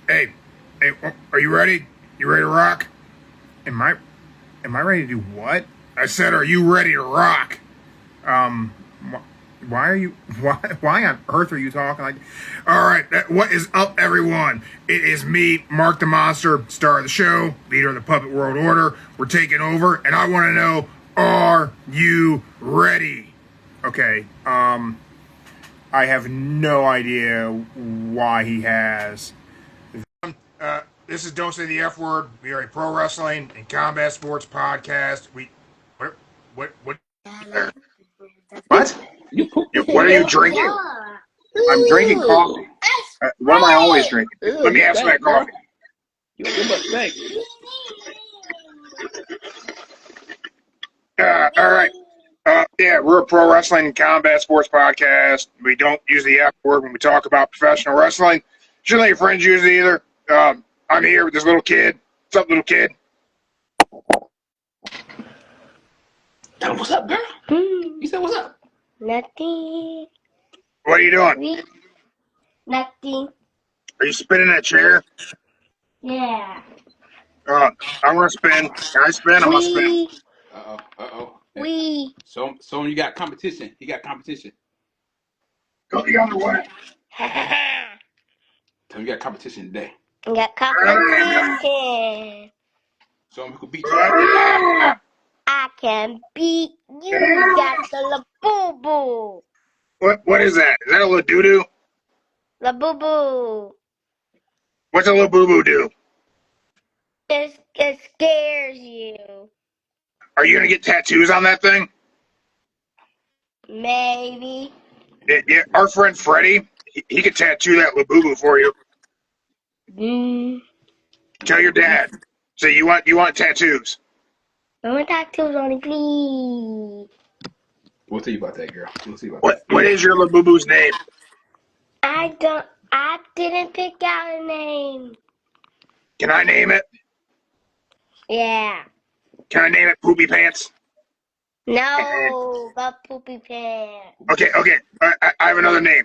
Hey, are you ready? You ready to rock? Am I ready to do what? I said, are you ready to rock? Why are you? Why on earth are you talking like? All right, what is up, everyone? It is me, Mark the Monster, star of the show, leader of the Puppet World Order. We're taking over, and I want to know: are you ready? Okay. I have no idea why he has. This is Don't Say the F Word. We are a pro wrestling and combat sports podcast. What, what, what? What? What are you drinking? I'm drinking coffee. What am I always drinking? Let me have some of that coffee. You mistake. All right. Yeah, we're a pro wrestling and combat sports podcast. We don't use the F word when we talk about professional wrestling. Shouldn't let your friends use it either. I'm here with this little kid. What's up, little kid? What's up, girl? You said what's up? Nothing. What are you doing? Nothing. Are you spinning that chair? Yeah. I'm gonna spin. Can I spin? I'm gonna spin. Hey, so you got competition. You got competition. Go the other way. So you got competition today. You got competition. So who could beat you? I can beat you. Got the Labubu. What is that? Is that a Ladoodoo? Labubu. What's a Labubu do? It scares you. Are you gonna get tattoos on that thing? Maybe. Yeah, our friend Freddie, he could tattoo that Labubu for you. Tell your dad. Say you want tattoos. I want tattoos on it, please. We'll tell you about that, girl. We'll see about that. What is your Labubu's name? I didn't pick out a name. Can I name it? Yeah. Can I name it Poopy Pants? No, not Poopy Pants. Okay. I have another name.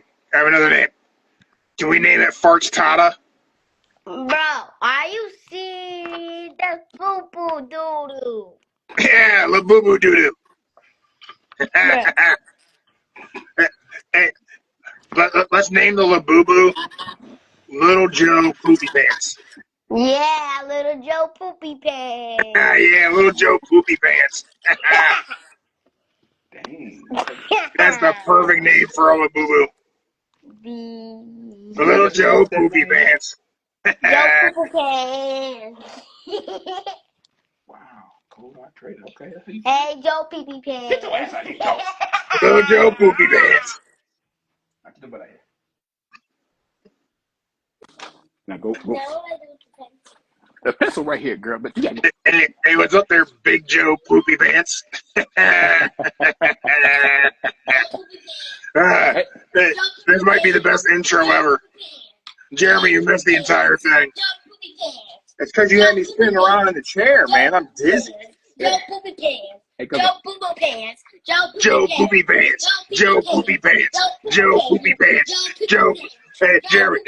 Can we name it Farts Tata? Bro, are you serious? That's poo-poo doo-doo. Yeah, Labubu doo-doo. Hey, let's name the Labubu Little Joe Poopy Pants. Yeah, Little Joe Poopy Pants. Yeah, Little Joe Poopy Pants. Dang. That's the perfect name for a Labubu. Little Joe Poopy Pants. Joe Poopy Pants. Wow. Cool. I trade. Okay. Hey, Joe Poopy Pants. Get your ass out here, Joe. Little Joe Poopy Pants. Not the butt out here. Now go. The pencil right here, girl. But you got Hey, what's up there, Big Joe Poopy Pants? This might be the best intro ever. Jeremy, you missed the entire thing. It's because you had me spinning around in the chair, man. I'm dizzy. Joe Poopy Pants. Hey, Joe Poopy Pants. Joe Poopy Pants. Joe Poopy Pants. Joe Poopy Pants. Joe. Hey, Jerry.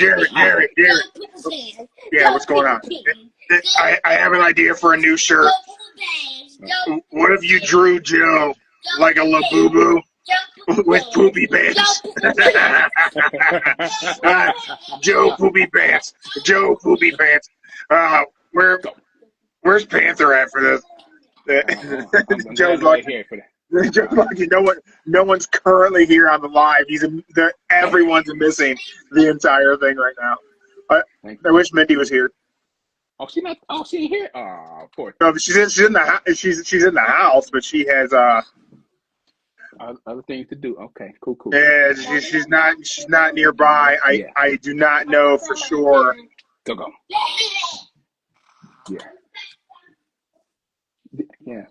Yeah, what's going on? I have an idea for a new shirt. What if you drew Joe like a Labubu with Poopy Pants? Joe Poopy Pants. Joe Poopy Pants. Where's Panther at for this? Joe's like, Joe's like, no one's currently here on the live. Everyone's missing the entire thing right now. I wish Mindy was here. Oh, she not. Oh, she ain't here. Oh, poor. No, she's in the house, but she has other things to do. Okay, cool. Yeah, she's not nearby. I do not know for sure. Go. Yeah.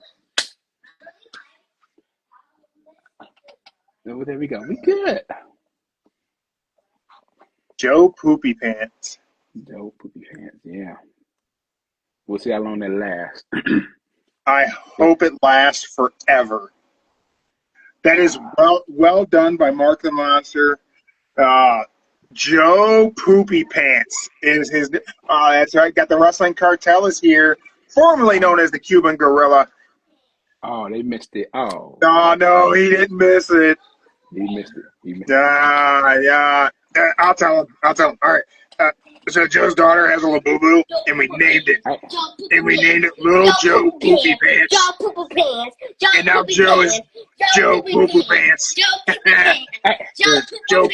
Oh, there we go. We good. Joe Poopy Pants. Yeah. We'll see how long that lasts. I hope it lasts forever. That is well done by Mark the Monster. Joe Poopy Pants is his. That's right. Got the Wrestling Cartel is here, formerly known as the Cuban Gorilla. Oh, they missed it. Oh. Oh, no, he didn't miss it. He missed it. Yeah. I'll tell him. All right. So Joe's daughter has a little boo-boo, and we named it. And we named it Little Joe Poopy Pants. Joe Poopy Pants. And now Joe is Joe Poopy Pants. Joe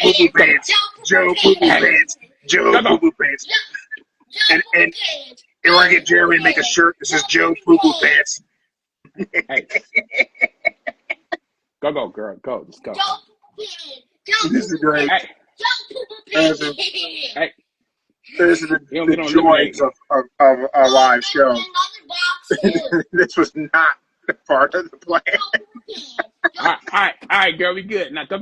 Poopy Pants. Joe Poopy Pants. Joe Poopy Pants. And we're going to get Jeremy to make a shirt that says Joe Poopy Pants. Hey. Go, girl. Go. Just go. This is great. Hey. This is the joys of a live show. This was not part of the plan. All right, girl, we good. Now, go.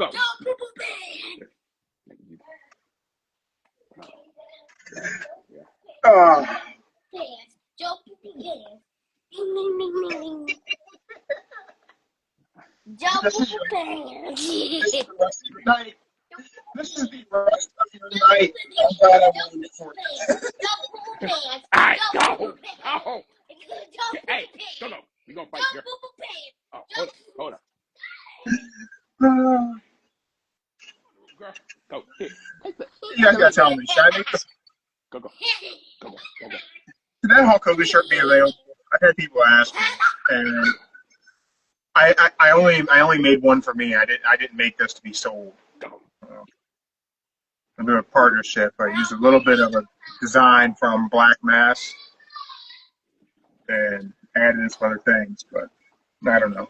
This is the rest of your night. I'm glad I won it for you. All right, go. Hey, go. We're going to fight, girl. Oh, hold up. Girl, go. Here. You guys got to tell me. Should I make this? Go. Did that Hulk Hogan shirt be available? I've had people ask me, and I only made one for me. I didn't make this to be sold. I'm doing a partnership. I used a little bit of a design from Black Mass and added in some other things, but I don't know.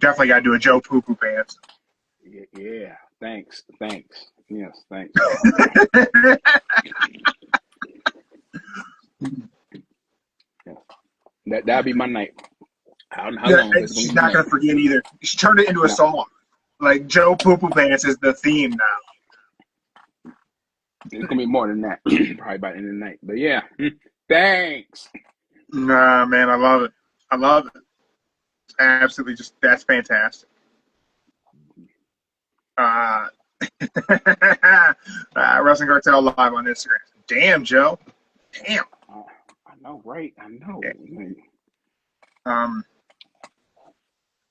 Definitely got to do a Joe Poo-Poo Pants. Yeah. Thanks. Yes, thanks. That'll be my night. How long is she's not going to forget either. She turned it into a song. Like, Joe Poo-Poo Pants is the theme now. It's gonna be more than that, probably by the end of the night. But yeah, thanks. Nah, man, I love it. Absolutely, that's fantastic. Wrestling Cartel live on Instagram. Damn, Joe. Damn. I know, right? I know. Yeah.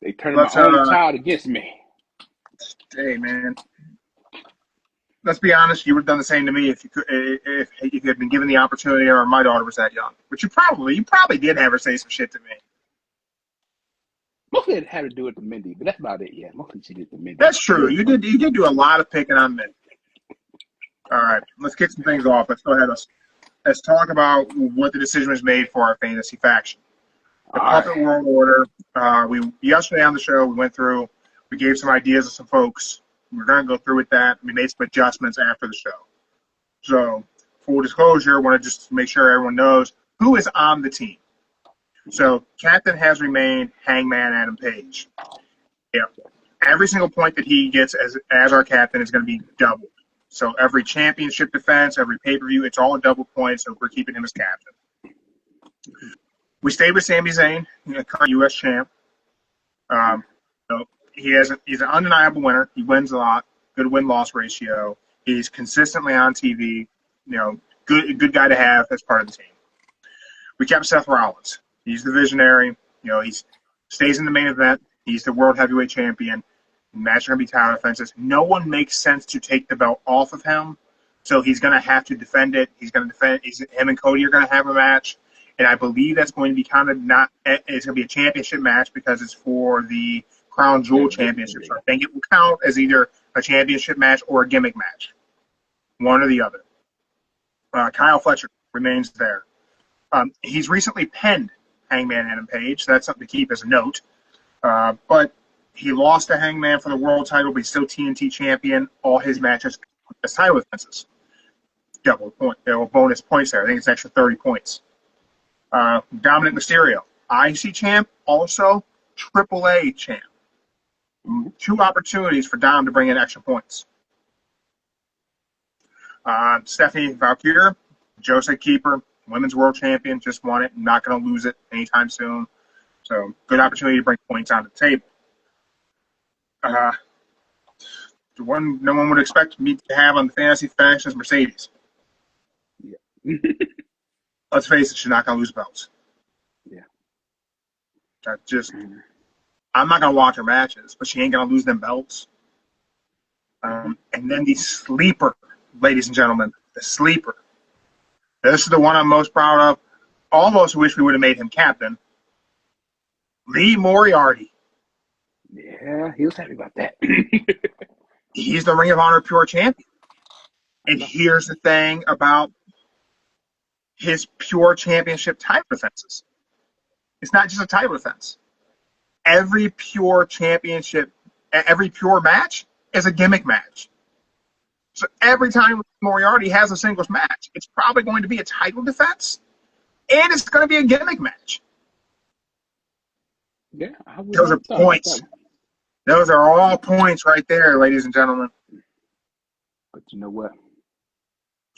They turned my own child against me. Hey, man. Let's be honest. You would have done the same to me if you had been given the opportunity, or my daughter was that young. But you probably did have her say some shit to me. Mostly it had to do with the Mindy, but that's about it. Yeah, mostly she did the Mindy. That's true. You did do a lot of picking on Mindy. All right, let's get some things off. Let's go ahead. Let's talk about what the decision was made for our fantasy faction. The Puppet World Order. Yesterday on the show we went through. We gave some ideas to some folks. We're going to go through with that. We made some adjustments after the show. So, full disclosure, I want to just make sure everyone knows who is on the team. So, captain has remained Hangman Adam Page. Yeah. Every single point that he gets as our captain is going to be doubled. So, every championship defense, every pay-per-view, it's all a double point, so we're keeping him as captain. We stayed with Sami Zayn, current U.S. champ. So he's an undeniable winner. He wins a lot. Good win-loss ratio. He's consistently on TV. Good guy to have as part of the team. We kept Seth Rollins. He's the visionary. He stays in the main event. He's the world heavyweight champion. Match are going to be title defenses. No one makes sense to take the belt off of him, so he's going to have to defend it. He's going to defend. Him and Cody are going to have a match, and I believe that's going to be kind of not. It's going to be a championship match because it's for the Crown Jewel Championship. So I think it will count as either a championship match or a gimmick match, one or the other. Kyle Fletcher remains there. He's recently penned Hangman Adam Page, so that's something to keep as a note. But he lost to Hangman for the world title, but he's still TNT champion. All his matches as title defenses. Double point, bonus points there. I think it's extra 30 points. Dominic Mysterio, IC champ, also AAA champ. 2 opportunities for Dom to bring in extra points. Stephanie Valkyrie, Jose Keeper, women's world champion, just won it. Not going to lose it anytime soon. So good opportunity to bring points onto the table. The one no one would expect me to have on the fantasy faction is Mercedes. Yeah. Let's face it, she's not going to lose belts. Yeah. That just, I'm not going to watch her matches, but she ain't going to lose them belts. And then the sleeper, ladies and gentlemen, the sleeper. This is the one I'm most proud of. Almost wish we would have made him captain. Lee Moriarty. Yeah, he was happy about that. He's the Ring of Honor Pure Champion. And here's the thing about his Pure Championship title defenses. It's not just a title defense. Every Pure Championship, every Pure match is a gimmick match. So every time Moriarty has a singles match, it's probably going to be a title defense, and it's going to be a gimmick match. Yeah, those are points. Those are all points right there, ladies and gentlemen. But you know what?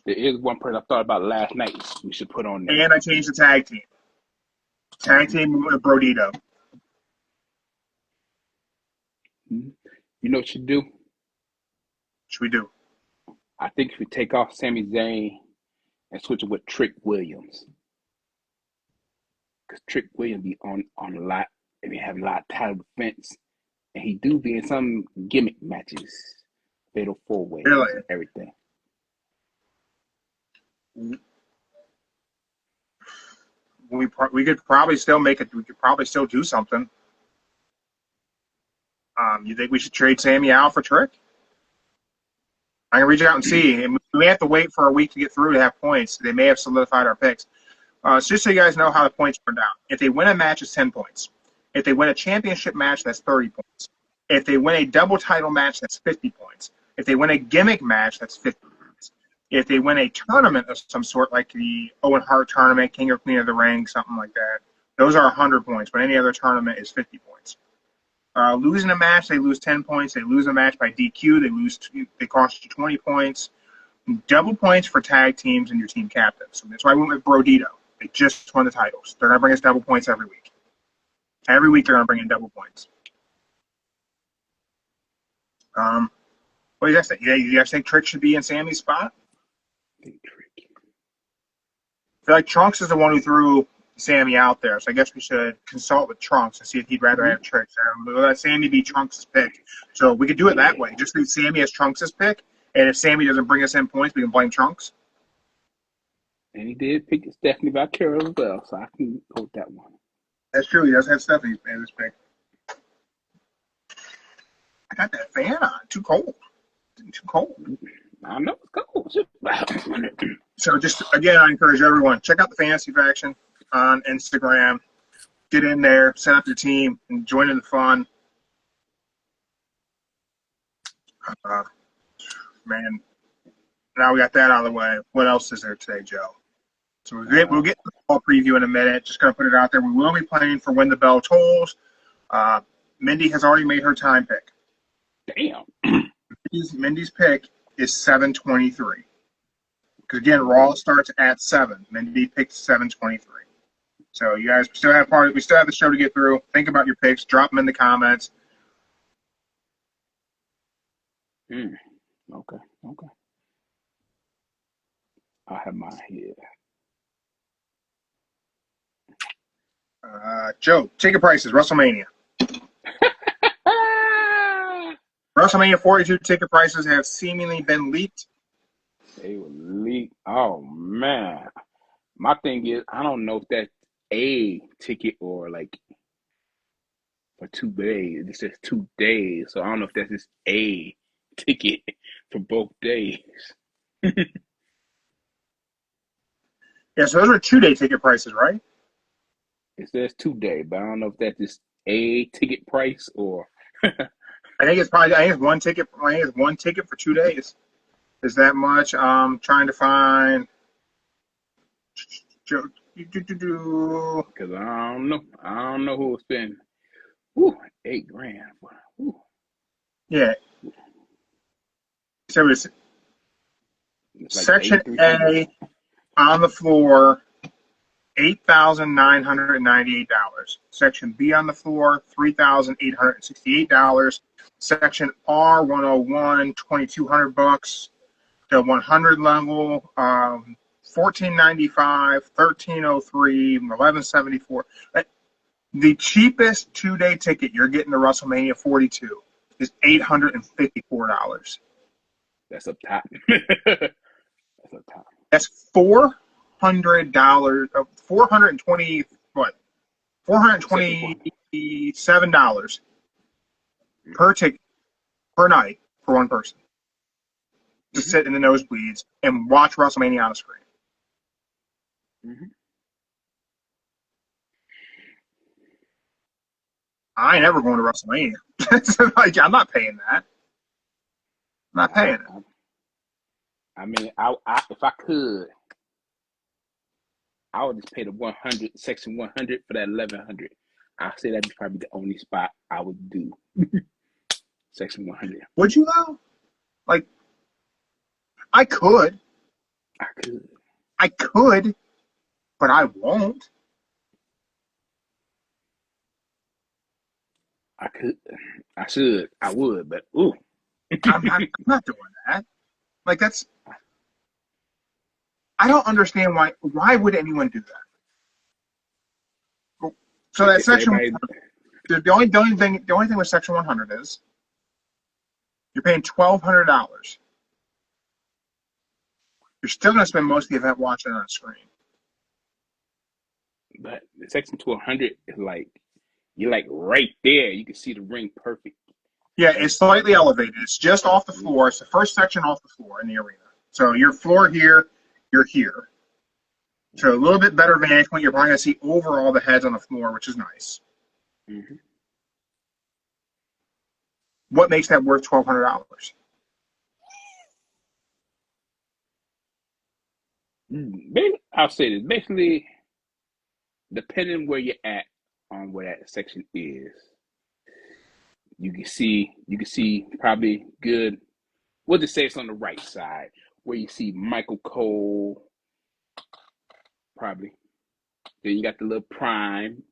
There is one person I thought about last night we should put on there. And I changed the tag team. Tag team with Brodito. You know what you should do? What should we do? I think if we take off Sami Zayn and switch it with Trick Williams. Because Trick Williams be on a lot, and he have a lot of title defense. And he do be in some gimmick matches. Fatal 4-way. Really? Everything. We could probably still make it. We could probably still do something. You think we should trade Sammy out for Trick? I can reach out and see. And we have to wait for a week to get through to have points. They may have solidified our picks. So just so you guys know how the points turn out. If they win a match, it's 10 points. If they win a championship match, that's 30 points. If they win a double title match, that's 50 points. If they win a gimmick match, that's 50 points. If they win a tournament of some sort, like the Owen Hart tournament, King or Queen of the Ring, something like that, those are 100 points. But any other tournament is 50 points. Losing a match, they lose 10 points. They lose a match by DQ, they cost you 20 points. Double points for tag teams and your team captains. So that's why I went with Brodito. They just won the titles. They're going to bring us double points every week. Every week they're going to bring in double points. What do you guys think? You guys think Trick should be in Sammy's spot? I think Trick. I feel like Trunks is the one who threw Sammy out there, so I guess we should consult with Trunks and see if he'd rather have Trick. We'll let Sammy be Trunks' pick. So we could do it that way. Just leave Sammy as Trunks' pick, and if Sammy doesn't bring us in points, we can blame Trunks. And he did pick Stephanie Vaquero as well, so I can go with that one. That's true. He does have Stephanie as his pick. I got that fan on. Too cold. Too cold. I know it's cold. So just, again, I encourage everyone, check out the Fantasy Faction on Instagram. Get in there, set up your team, and join in the fun. Man, now we got that out of the way. What else is there today, Joe? So we'll get to the Raw Preview in a minute. Just going to put it out there. We will be playing for When the Bell Tolls. Mindy has already made her time pick. Damn. Mindy's pick is 7:23. Because again, Raw starts at 7. Mindy picked 7:23. So you guys we still have the show to get through. Think about your picks. Drop them in the comments. Okay. I have mine here. Joe, ticket prices, WrestleMania. WrestleMania 42 ticket prices have seemingly been leaked. They were leaked. Oh, man. My thing is, I don't know if that's a ticket or like for 2 days. It says 2 days. So I don't know if that's just a ticket for both days. Yeah, so those are 2-day ticket prices, right? It says 2 day, but I don't know if that's just a ticket price or. I think it's one ticket. I think it's one ticket for 2 days. Is that much? Trying to find. Because I don't know who was spending. $8,000. Woo. Yeah. So it's like Section A on the floor, $8,998. Section B on the floor, $3,868. Section R 101, $2,200. The 100 level, $1,495, $1,303, $1,174. The cheapest 2-day ticket you're getting to WrestleMania 42 is $854. That's up top. That's up top. That's $400, $427 per ticket per night for one person to sit in the nosebleeds and watch WrestleMania on a screen. Mm-hmm. I ain't ever going to WrestleMania. Like, I'm not paying that. I'm not paying it. I mean, I if I could, I would just pay the 100, section 100 for that 1,100. I'll say that'd be probably the only spot I would do. Section 100. Would you though? Like, I could, I could. but I won't. I could. I should. I would, but ooh. I'm not doing that. Like, that's. I don't understand why. Why would anyone do that? So that section. The only thing with section 100 is you're paying $1,200. You're still going to spend most of the event watching it on a screen. But the section 200 is like, you're like right there. You can see the ring perfect. Yeah, it's slightly elevated. It's just off the floor. It's the first section off the floor in the arena. So your floor here, you're here. So a little bit better vantage point. You're probably going to see over all the heads on the floor, which is nice. Mm-hmm. What makes that worth $1,200? I'll say this. Basically, depending where you're at on where that section is, you can see probably good. We'll just say it's on the right side where you see Michael Cole, probably. Then you got the little prime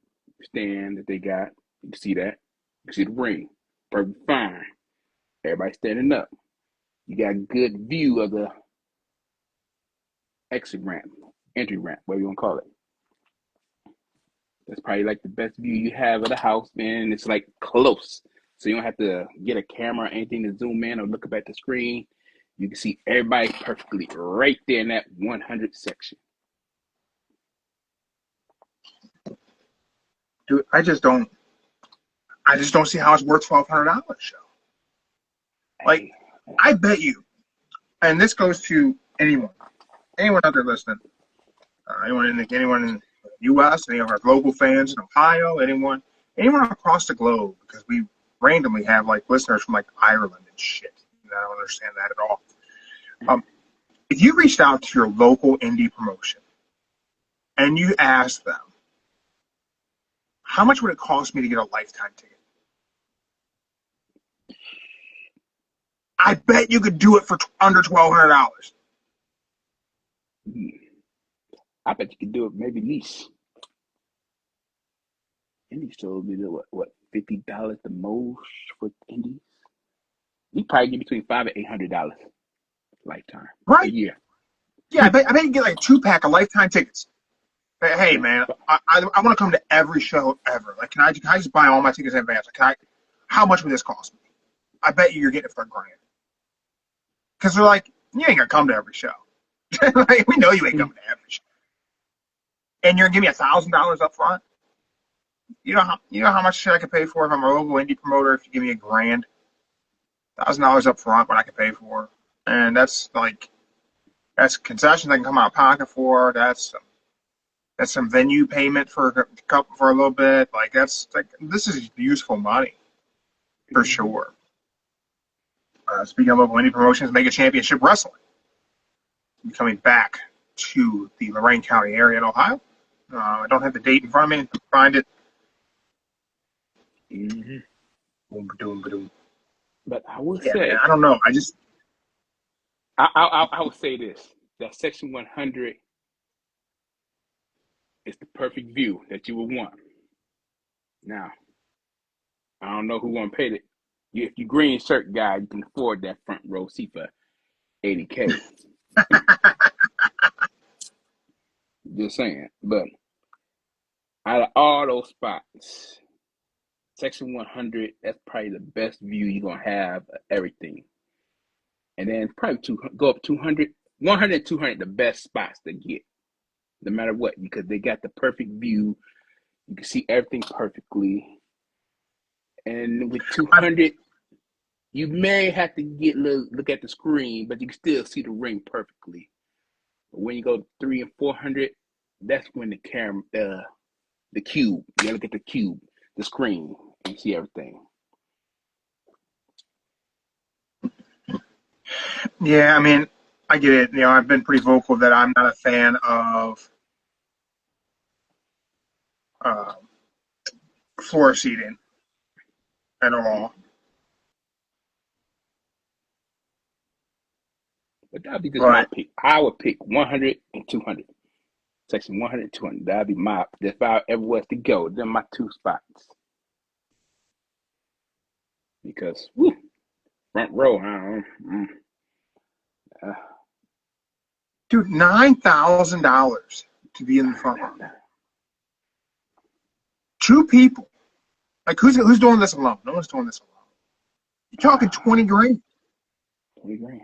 stand that they got. You can see that. You can see the ring. Perfect fine. Everybody standing up. You got a good view of the exit ramp, entry ramp, whatever you want to call it. That's probably like the best view you have of the house, man. It's like close. So you don't have to get a camera or anything to zoom in or look up at the screen. You can see everybody perfectly right there in that 100 section. Dude, I just don't see how it's worth $1,200, show. Like, I bet you, and this goes to anyone out there listening, anyone in the U.S., any of our global fans in Ohio, anyone across the globe, because we randomly have like listeners from like Ireland and shit. And I don't understand that at all. If you reached out to your local indie promotion and you asked them, how much would it cost me to get a lifetime ticket? I bet you could do it for under $1,200. I bet you could do it maybe least. Indie shows be what $50 the most for indies. You probably get between $500 and $800 lifetime a year. Yeah, I bet you get like a 2-pack of lifetime tickets. Hey man, I want to come to every show ever. Like, can I just buy all my tickets in advance? Like, how much would this cost me? I bet you're getting it for $1,000. Because they're like, you ain't gonna come to every show. Like, we know you ain't coming to every show. And you're gonna give me $1,000 up front. You know how much shit I could pay for if I'm a local indie promoter. If you give me $1,000, $1,000 up front, what I could pay for, and that's concessions I can come out of pocket for. That's some venue payment for a little bit. Like, this is useful money for sure. Speaking of local indie promotions, Mega Championship Wrestling coming back to the Lorain County area in Ohio. I don't have the date in front of me. Find it. But I will say, man, I don't know. I would say this: that section 100 It's the perfect view that you would want. Now, I don't know who want to pay it. If you green shirt guy, you can afford that front row seat for $80K. Just saying. But out of all those spots, Section 100, that's probably the best view you're going to have of everything. And then probably go up 200, 100 and 200, the best spots to get, no matter what, because they got the perfect view. You can see everything perfectly. And with 200, you may have to look at the screen, but you can still see the ring perfectly. But when you go 300 and 400, that's when the camera, the cube, you gotta look at the cube, the screen, and see everything. Yeah, I mean, I get it. You know, I've been pretty vocal that I'm not a fan of floor seating at all. But that'd be just my pick. I would pick 100 and 200. Section 100 and 200. That'd be my, if I ever was to go, then my two spots. Because, front row, dude, $9,000 to be in the front row. Two people. Like, who's doing this alone? No one's doing this alone. You're talking 20 grand. 20 grand.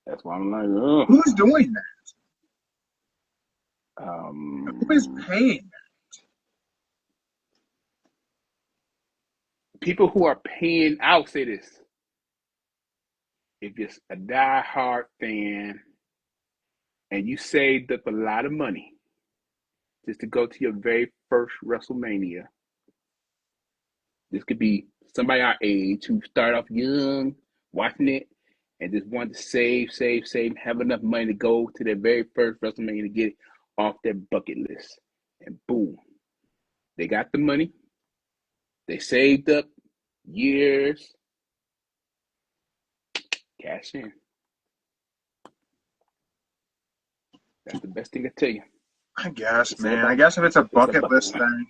That's why I'm like, ugh. Who's doing that? Who is paying that? People who are paying, I'll say this. If you're a die-hard fan and you saved up a lot of money just to go to your very first Wrestlemania, this could be somebody our age who started off young, watching it, and just wanted to save, have enough money to go to their very first Wrestlemania to get it off their bucket list. And boom, they got the money. They saved up years. Cash in. That's the best thing I tell you. I guess, man. I guess if it's a bucket list thing.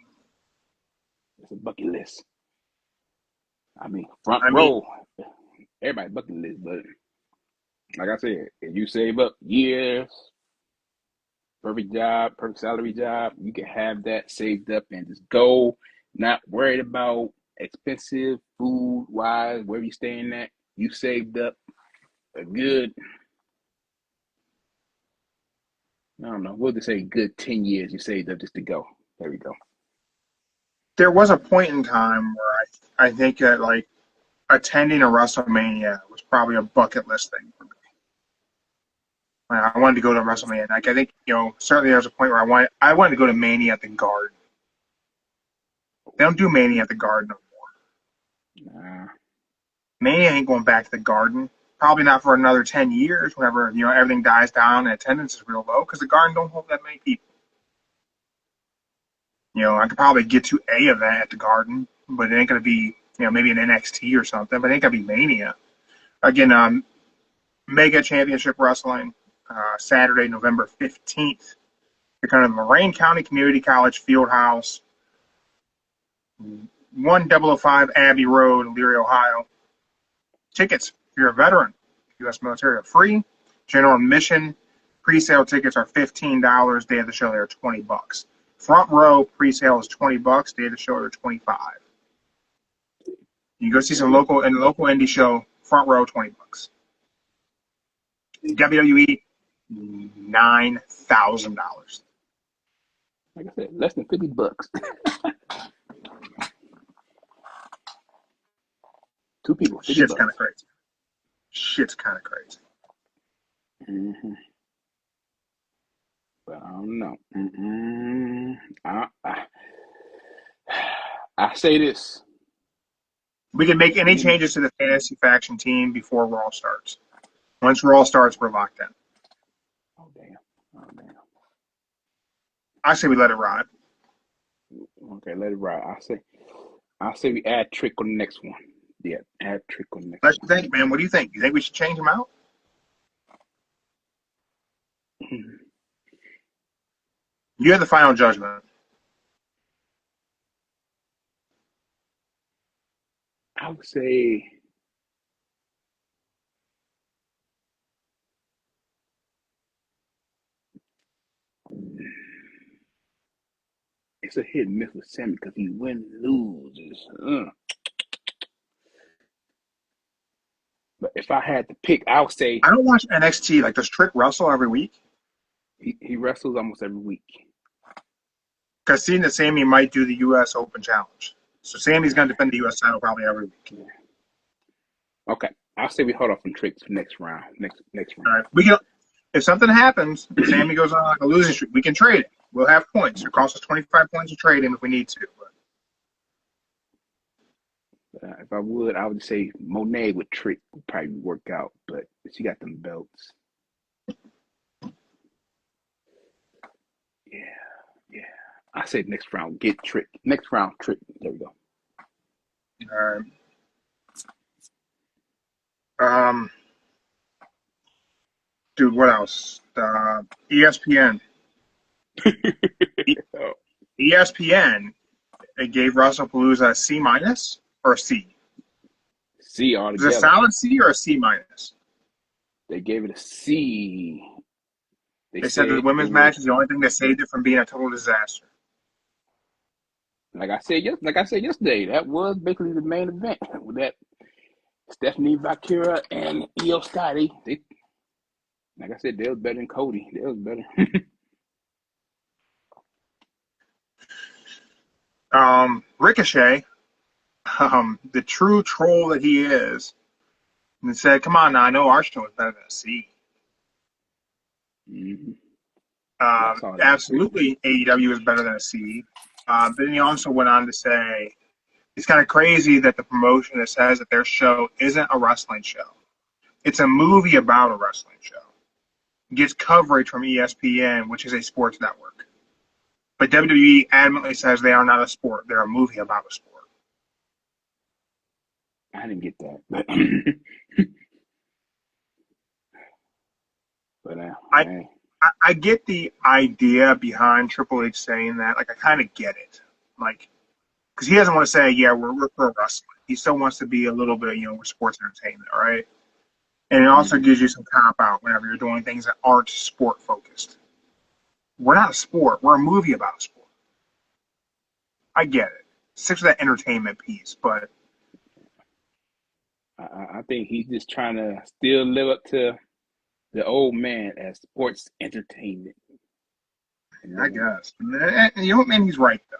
It's a bucket list. I mean, front row. Everybody bucket list, but like I said, if you save up years, perfect job, perfect salary job, you can have that saved up and just go, not worried about expensive food wise, where you staying at. You saved up a good, I don't know, we'll just say good 10 years you saved up just to go. There we go. There was a point in time where I think that, like, attending a WrestleMania was probably a bucket list thing for me. I wanted to go to WrestleMania. Like, I think, you know, certainly there was a point where I wanted to go to Mania at the Garden. They don't do Mania at the Garden no more. Nah. Mania ain't going back to the Garden. Probably not for another 10 years whenever, you know, everything dies down and attendance is real low, because the Garden don't hold that many people. You know, I could probably get to a event at the Garden, but it ain't going to be, you know, maybe an NXT or something, but it ain't going to be Mania. Again, Mega Championship Wrestling, Saturday, November 15th. They're kind of Lorain County Community College Fieldhouse, 1005 Abbey Road, Leary, Ohio. Tickets, if you're a veteran, U.S. military, are free. General admission, pre-sale tickets are $15. Day of the show, they're $20. Front row pre-sale is $20. Day of the show, they're $25. You go see some local indie show, front row, $20. WWE, $9,000. Like I said, less than $50. Two people. Shit's kind of crazy. Shit's kind of crazy. Mm-hmm. But I don't know. I say this. We can make any changes to the fantasy faction team before Raw starts. Once Raw starts, we're locked in. Oh, damn. I say we let it ride. Okay, let it ride. I say we add Trick on the next one. Yeah, add Trick on the next one. What do you think, man? What do you think? You think we should change him out? You have the final judgment. I would say it's a hit and miss with Sammy because he wins and loses. But if I had to pick, I would say I don't watch NXT. Like, does Trick wrestle every week? he wrestles almost every week. Because seeing that Sammy might do the U.S. Open Challenge. So Sammy's going to defend the U.S. title probably every week. Okay, I'll say we hold off on tricks for next round. Next round. All right. We can, if something happens, if Sammy goes on like a losing streak, we can trade it. We'll have points. It costs us 25 points to trade him if we need to. If I would say Monet with Trick would probably work out, but she got them belts. Yeah. I said next round, get Trick. Next round, Trick. There we go. All right. Dude, what else? ESPN. ESPN, they gave Wrestlepalooza a C minus or a C? C Is altogether. it a solid C or a C minus? They gave it a C. They said the women's match is the only thing that saved it from being a total disaster. Like I said yesterday, that was basically the main event with that Stephanie Vakira and Io Sky. They like I said, they was better than Cody. They was better. Ricochet, the true troll that he is, and said, "Come on now, I know our show is better than a C." Mm-hmm. Absolutely, AEW is better than a C. But then he also went on to say, it's kind of crazy that the promotion that says that their show isn't a wrestling show. It's a movie about a wrestling show. It gets coverage from ESPN, which is a sports network. But WWE adamantly says they are not a sport. They're a movie about a sport. I didn't get that. But I get the idea behind Triple H saying that. Like, I kind of get it. Like, because he doesn't want to say, yeah, we're pro wrestling. He still wants to be a little bit, we're sports entertainment, all right? And it also gives you some cop out whenever you're doing things that aren't sport focused. We're not a sport. We're a movie about a sport. I get it. Sticks with that entertainment piece, but I think he's just trying to still live up to the old man as sports entertainment. I guess. And you know what, man? He's right though.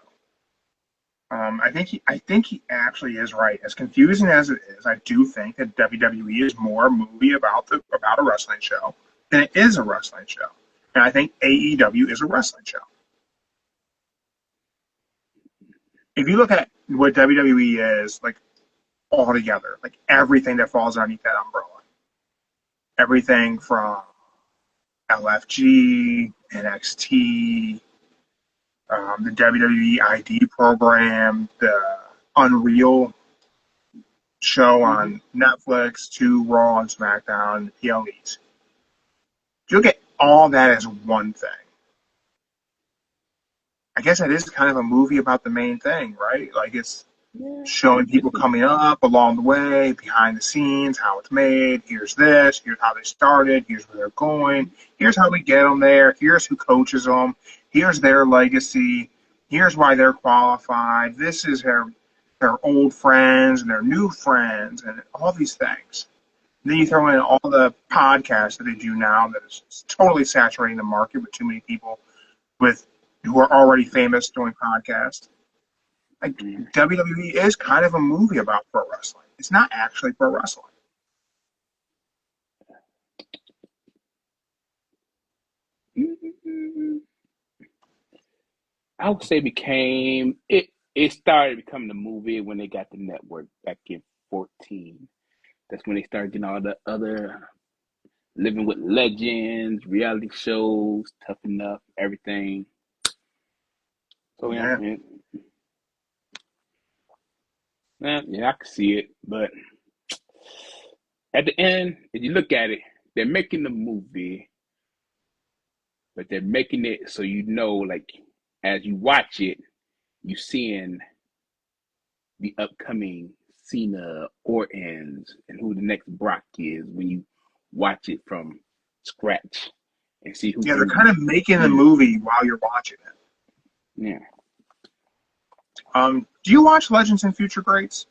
I think he actually is right. As confusing as it is, I do think that WWE is more a movie about a wrestling show than it is a wrestling show. And I think AEW is a wrestling show. If you look at what WWE is, like, all together, like everything that falls underneath that umbrella, everything from LFG, NXT, the WWE ID program, the Unreal show on Netflix, to Raw and SmackDown, and the PLEs. If you look at all that as one thing, I guess that is kind of a movie about the main thing, right? Like, it's showing people coming up along the way, behind the scenes, how it's made. Here's this. Here's how they started. Here's where they're going. Here's how we get them there. Here's who coaches them. Here's their legacy. Here's why they're qualified. This is their old friends and their new friends and all these things. And then you throw in all the podcasts that they do now that is totally saturating the market with too many people who are already famous doing podcasts. Like, WWE is kind of a movie about pro wrestling. It's not actually pro wrestling. I would say it started becoming a movie when they got the network back in 2014. That's when they started getting all the other Living with Legends, reality shows, Tough Enough, everything. So yeah, I can see it. But at the end, if you look at it, they're making the movie but they're making it so like as you watch it, you seeing the upcoming Cena, Ortons, and who the next Brock is when you watch it from scratch and see who. Yeah, they're kind of making the movie while you're watching it. Yeah. Do you watch Legends and Future Greats?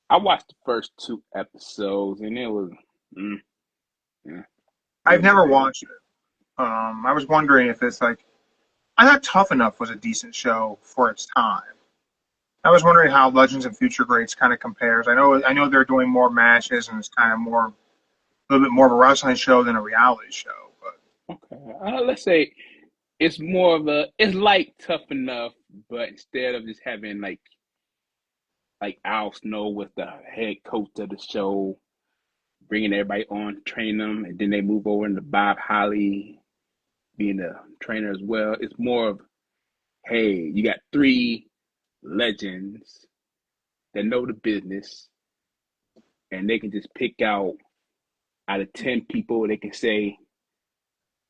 I watched the first 2 episodes and it was. Yeah. I've never watched it. I was wondering if it's like, I thought Tough Enough was a decent show for its time. I was wondering how Legends and Future Greats kind of compares. I know they're doing more matches and it's kind of a little bit more of a wrestling show than a reality show. But Okay. Let's say it's more of it's like Tough Enough, but instead of just having like Al Snow was the head coach of the show, bringing everybody on, train them, and then they move over into Bob Holly being the trainer as well. It's more of, hey, you got 3 legends that know the business, and they can just pick out of 10 people, they can say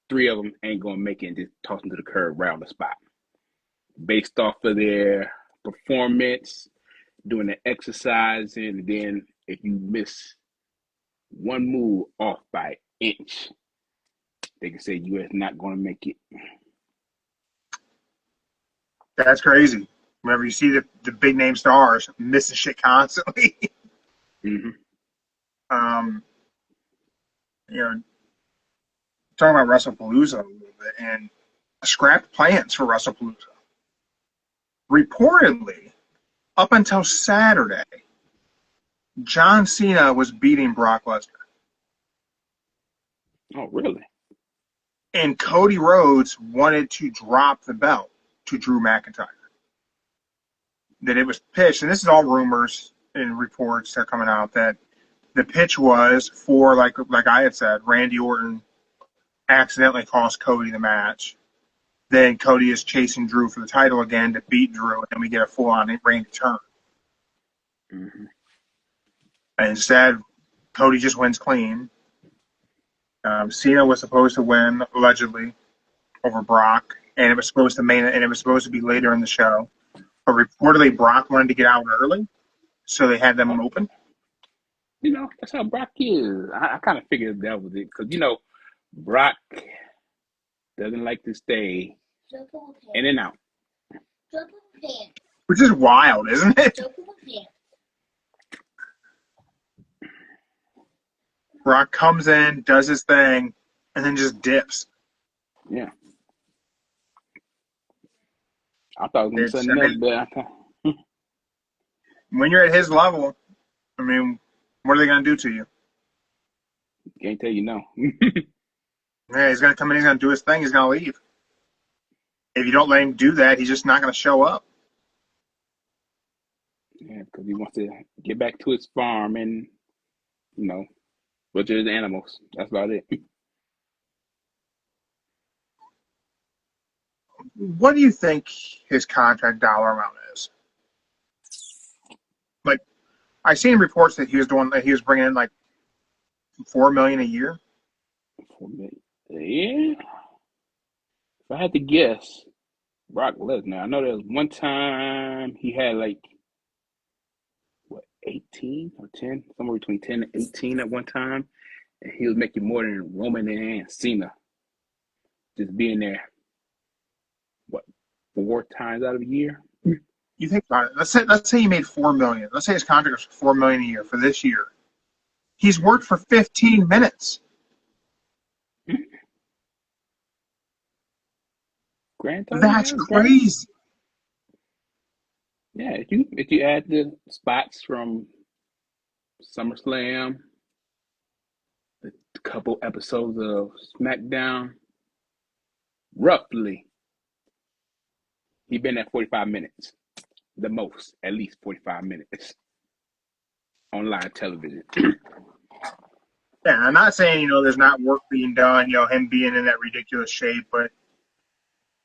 3 of them ain't gonna make it and just toss them to the curb right on the spot, based off of their performance, doing the exercise, and then if you miss one move off by an inch, they can say you is not going to make it. that's crazy. Whenever you see the big name stars missing shit constantly. Mm-hmm. You know, talking about Wrestlepalooza a little bit and scrapped plans for Wrestlepalooza. Reportedly, up until Saturday, John Cena was beating Brock Lesnar. Oh, really? And Cody Rhodes wanted to drop the belt to Drew McIntyre. That it was pitched, and this is all rumors and reports that are coming out, that the pitch was for, like I had said, Randy Orton accidentally cost Cody the match. Then Cody is chasing Drew for the title again to beat Drew, and we get a full-on Randy turn. Mm-hmm. And instead, Cody just wins clean. Cena was supposed to win allegedly over Brock, and it was supposed to be later in the show. But reportedly, Brock wanted to get out early, so they had them open. That's how Brock is. I kind of figured that was it because Brock doesn't like to stay in and out. Which is wild, isn't it? Brock comes in, does his thing, and then just dips. Yeah. I thought it was going to be something else, but when you're at his level, I mean, what are they going to do to you? Can't tell you no. Yeah, he's going to come in, he's going to do his thing, he's going to leave. If you don't let him do that, he's just not going to show up. Yeah, because he wants to get back to his farm and, butcher his animals. That's about it. What do you think his contract dollar amount is? Like, I've seen reports that he was bringing in like $4 million a year. Yeah. If I had to guess, Brock Lesnar. I know there was one time he had 18 or 10, somewhere between 10 and 18 at one time, and he was making more than Roman and Cena. Just being there, 4 times out of a year. You think about it. Let's say he made $4 million. Let's say his contract was $4 million a year for this year. He's worked for 15 minutes. That's crazy. Yeah, if you add the spots from SummerSlam, the couple episodes of SmackDown, roughly, he's been at 45 minutes, the most, at least 45 minutes on live television. Yeah, I'm not saying there's not work being done, him being in that ridiculous shape, but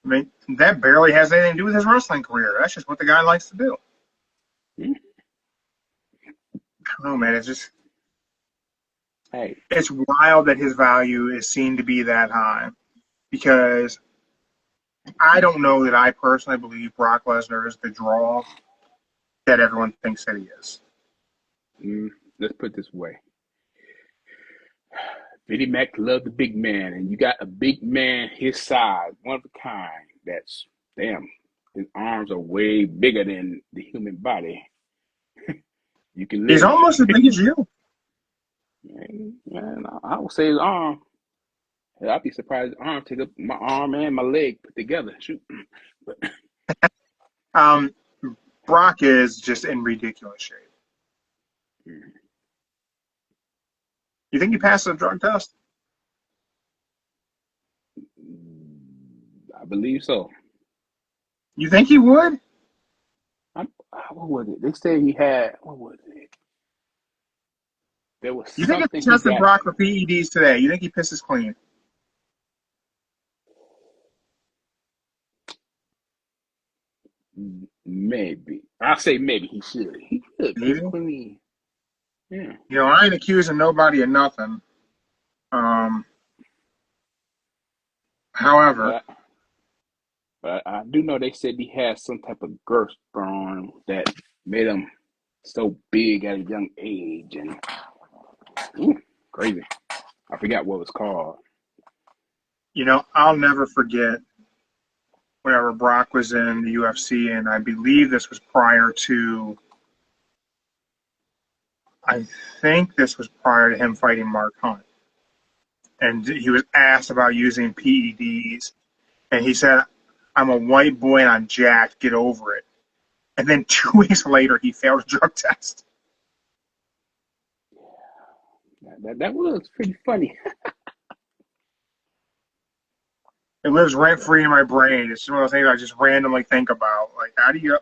I mean that barely has anything to do with his wrestling career. That's just what the guy likes to do. Mm-hmm. Oh man, it's just Hey, it's wild that his value is seen to be that high. because I don't know that I personally believe Brock Lesnar is the draw that everyone thinks that he is. Let's put it this way. Vinnie Mac loved the big man, and you got a big man his size, one of a kind. That's, damn, his arms are way bigger than the human body. You can live. He's almost as big as you. Man, I would say his arm. I'd be surprised his arm take up my arm and my leg put together. Shoot. But Brock is just in ridiculous shape. You think he passed the drug test? I believe so. You think he would? What was it? They said he had, what was it? There was You something. think if he tested Brock for PEDs today, you think he pisses clean? Maybe. I say maybe he should. He could piss clean. Yeah. You know, I ain't accusing nobody of nothing. However, but I do know they said he had some type of girth on that made him so big at a young age, and crazy. I forgot what it was called. You know, I'll never forget whenever Brock was in the UFC, and I believe this was prior to him fighting Mark Hunt. And he was asked about using PEDs, and he said, "I'm a white boy and I'm jacked, get over it." And then 2 weeks later, he failed a drug test. That was pretty funny. It lives rent-free in my brain. It's one of those things I just randomly think about. Like, how do you...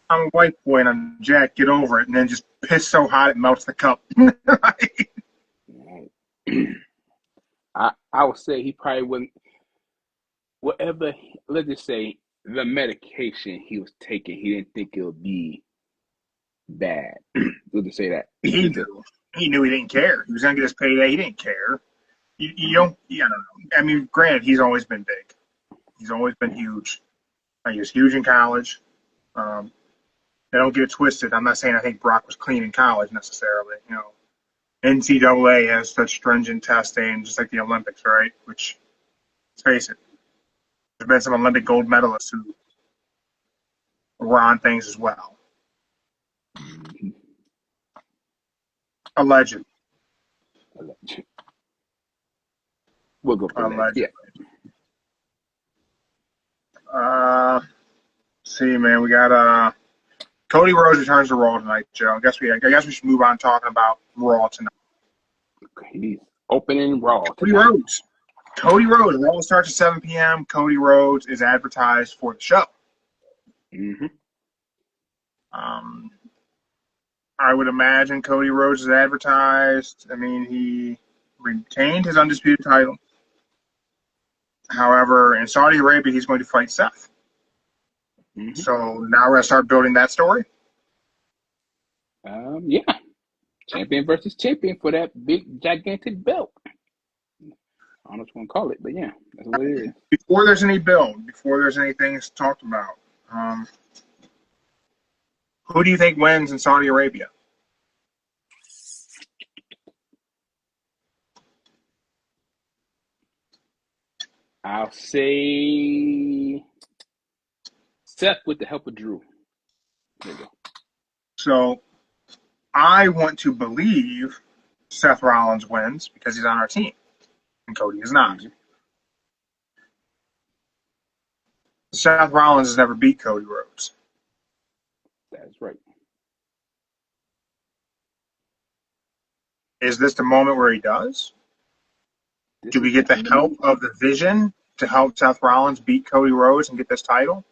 I'm a white boy and I'm jacked, get over it, and then just piss so hot it melts the cup. I would say he probably wouldn't, whatever, let's just say the medication he was taking, he didn't think it would be bad. Let's just say that. He knew he didn't care. He was going to get his payday. He didn't care. You don't know. I mean, granted, he's always been big. He's always been huge. He was huge in college. Don't get it twisted. I'm not saying I think Brock was clean in college necessarily. You know, NCAA has such stringent testing, just like the Olympics, right? Which, let's face it, there's been some Olympic gold medalists who were on things as well. Alleged. We'll go for that. Yeah. See, man, we got Cody Rhodes returns to Raw tonight, Joe. I guess we should move on talking about Raw tonight. He's opening Raw. Cody Rhodes. Raw starts at 7 p.m. Cody Rhodes is advertised for the show. Mm-hmm. I would imagine Cody Rhodes is advertised. I mean, he retained his undisputed title. However, in Saudi Arabia, he's going to fight Seth. Mm-hmm. So now we're going to start building that story? Yeah. Champion versus champion for that big, gigantic belt. I don't know what you want to call it, but yeah, that's what it is. Before there's any build, before there's anything talked about, who do you think wins in Saudi Arabia? I'll say Seth with the help of Drew. There you go. So I want to believe Seth Rollins wins because he's on our team, and Cody is not. Mm-hmm. Seth Rollins has never beat Cody Rhodes. That's right. Is this the moment where he does? Do we get the help of the Vision to help Seth Rollins beat Cody Rhodes and get this title?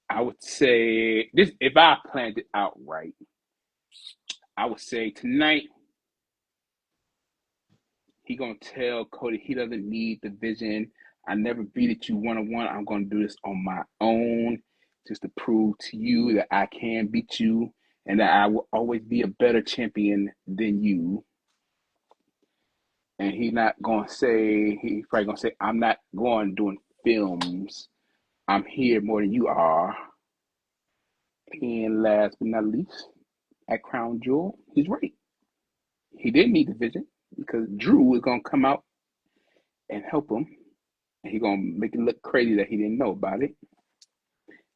I would say this. If I planned it out right, I would say tonight he gonna tell Cody he doesn't need the Vision. I never beat you one-on-one. I'm gonna do this on my own, just to prove to you that I can beat you and that I will always be a better champion than you. And he probably gonna say, I'm not going doing films. I'm here more than you are. And last but not least, at Crown Jewel, he's right. He didn't need the vision because Drew is gonna come out and help him. And he's gonna make it look crazy that he didn't know about it.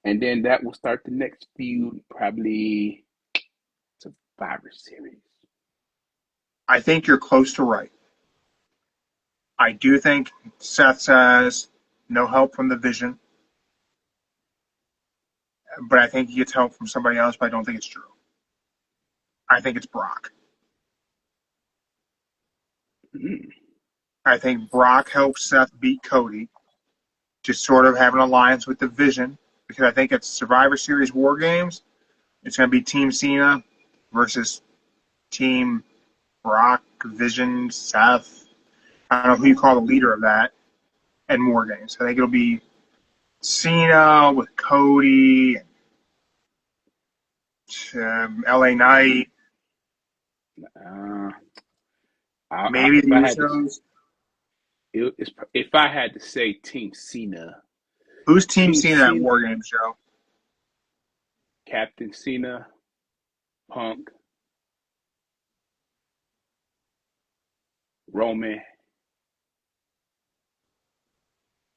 And then that will start the next feud, probably Survivor Series. I think you're close to right. I do think Seth says no help from the Vision, but I think he gets help from somebody else, but I don't think it's Drew. I think it's Brock. Mm. I think Brock helps Seth beat Cody to sort of have an alliance with the Vision, because I think it's Survivor Series War Games. It's going to be Team Cena versus Team Brock, Vision, Seth. I don't know who you call the leader of that, and War Games. I think it'll be Cena with Cody, LA Knight, maybe the Usos. If I had to say Team Cena. Who's Team Cena at War Games, Joe? Captain Cena, Punk, Roman,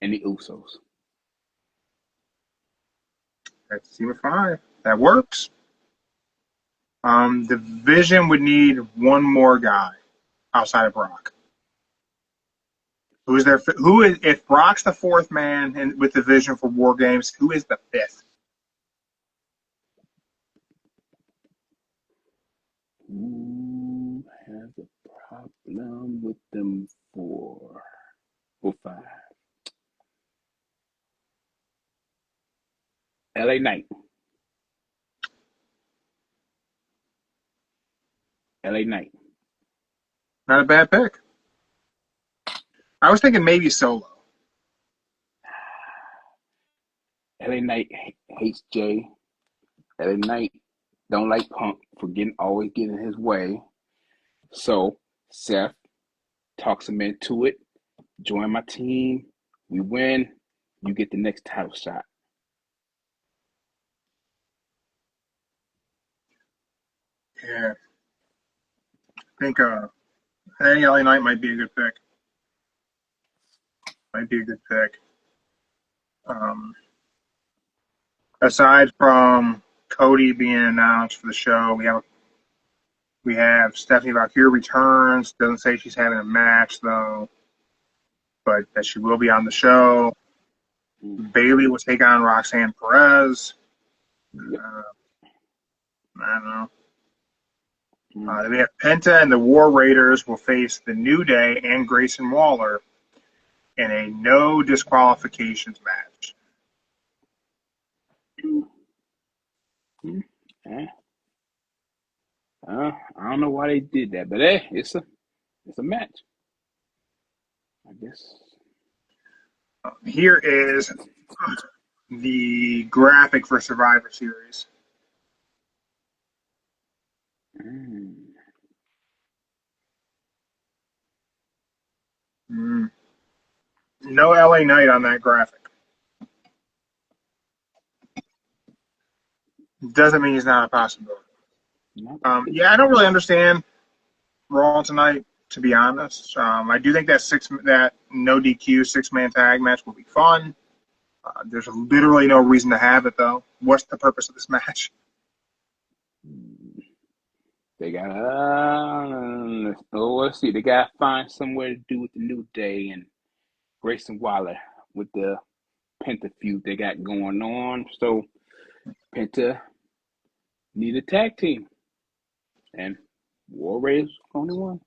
and the Usos. That's Team of 5. That works. The Vision would need one more guy outside of Brock. Who is there? Who is, if Brock's the fourth man with the Vision for War Games? Who is the fifth? Who has a problem with them 4 or 5? LA Knight. LA Knight. Not a bad pick. I was thinking maybe Solo. LA Knight hates Jay. LA Knight don't like Punk for always getting his way. So Seth talks him into it. Join my team. We win. You get the next title shot. Yeah. I think LA Knight might be a good pick. Aside from Cody being announced for the show, we have Stephanie Valkyrie returns. Doesn't say she's having a match though, but that she will be on the show. Bailey will take on Roxanne Perez. I don't know. Then we have Penta and the War Raiders will face the New Day and Grayson Waller in a no disqualifications match. I don't know why they did that, but it's a match, I guess. Here is the graphic for Survivor Series. No LA Knight on that graphic. Doesn't mean he's not a possibility. Yeah, I don't really understand Raw tonight, to be honest. I do think that no DQ 6-man tag match will be fun. There's literally no reason to have it, though. What's the purpose of this match? They got let's see. They got to find somewhere to do with the New Day and Grayson Waller with the Penta feud they got going on. So Penta need a tag team, and War Raiders only one.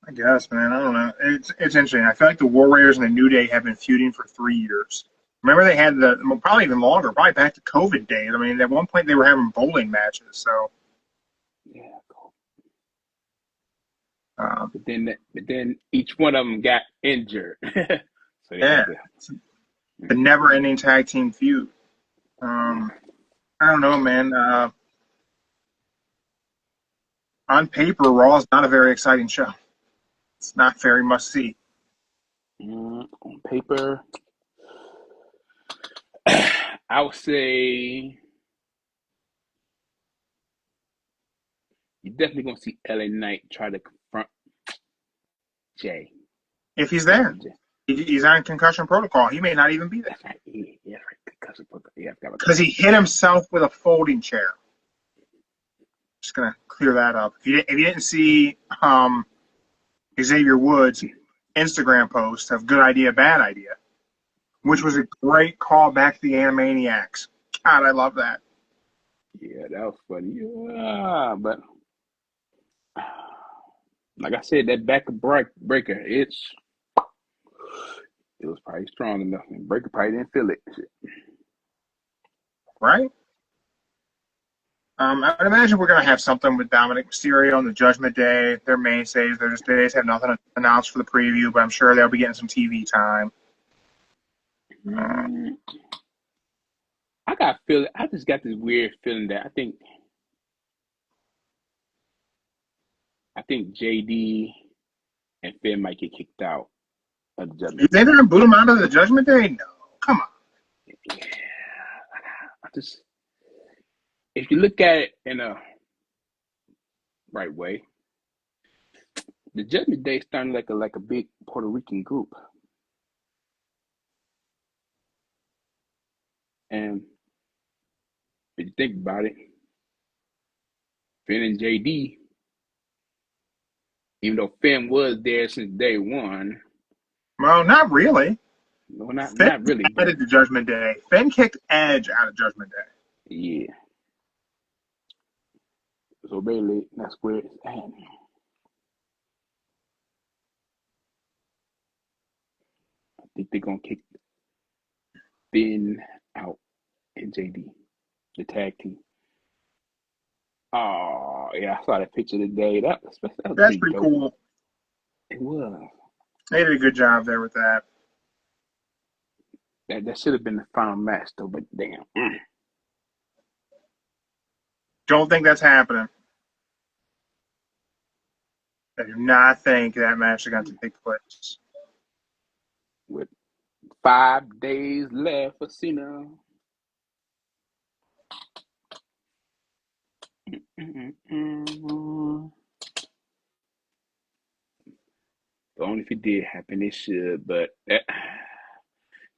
I guess, man. I don't know. It's interesting. I feel like the War Raiders and the New Day have been feuding for 3 years. Remember, they had probably even longer, probably back to COVID days. I mean, at one point they were having bowling matches. So yeah, cool. But then each one of them got injured. So the never-ending tag team feud. I don't know, man. On paper, Raw is not a very exciting show. It's not very must see. On paper, I would say you're definitely gonna see LA Knight try to confront Jay. If he's there, he's on concussion protocol. He may not even be there. That's right. Yeah, right. Concussion protocol. Yeah, I forgot about Because that. he hit himself with a folding chair. Just gonna clear that up. If you didn't see Xavier Woods' Instagram post of Good Idea, Bad Idea, which was a great callback to the Animaniacs. God, I love that. Yeah, that was funny. Yeah, but like I said, that back breaker, it was probably strong enough. And Breaker probably didn't feel it. Right? I would imagine we're going to have something with Dominic Mysterio on the Judgment Day. Their mainstays. They just have nothing announced for the preview, but I'm sure they'll be getting some TV time. I just got this weird feeling that I think JD and Finn might get kicked out of the Judgment They didn't boot him out of the Judgment Day? No. Come on. Yeah. If you look at it in a right way, the Judgment Day starting like a big Puerto Rican group. And if you think about it, Finn and JD, even though Finn was there since day one. Well, not really. No, not really. Finn added the Judgment Day. Finn kicked Edge out of Judgment Day. Yeah. So basically, that's where it's at. I think they're going to kick Finn out and JD, the tag team. Oh, yeah, I saw that picture today. That's pretty cool. It was. They did a good job there with that. That should have been the final match, though, but damn. Don't think that's happening. I do not think that match is going to take place. With 5 days left for Cena. Only if it did happen, it should. But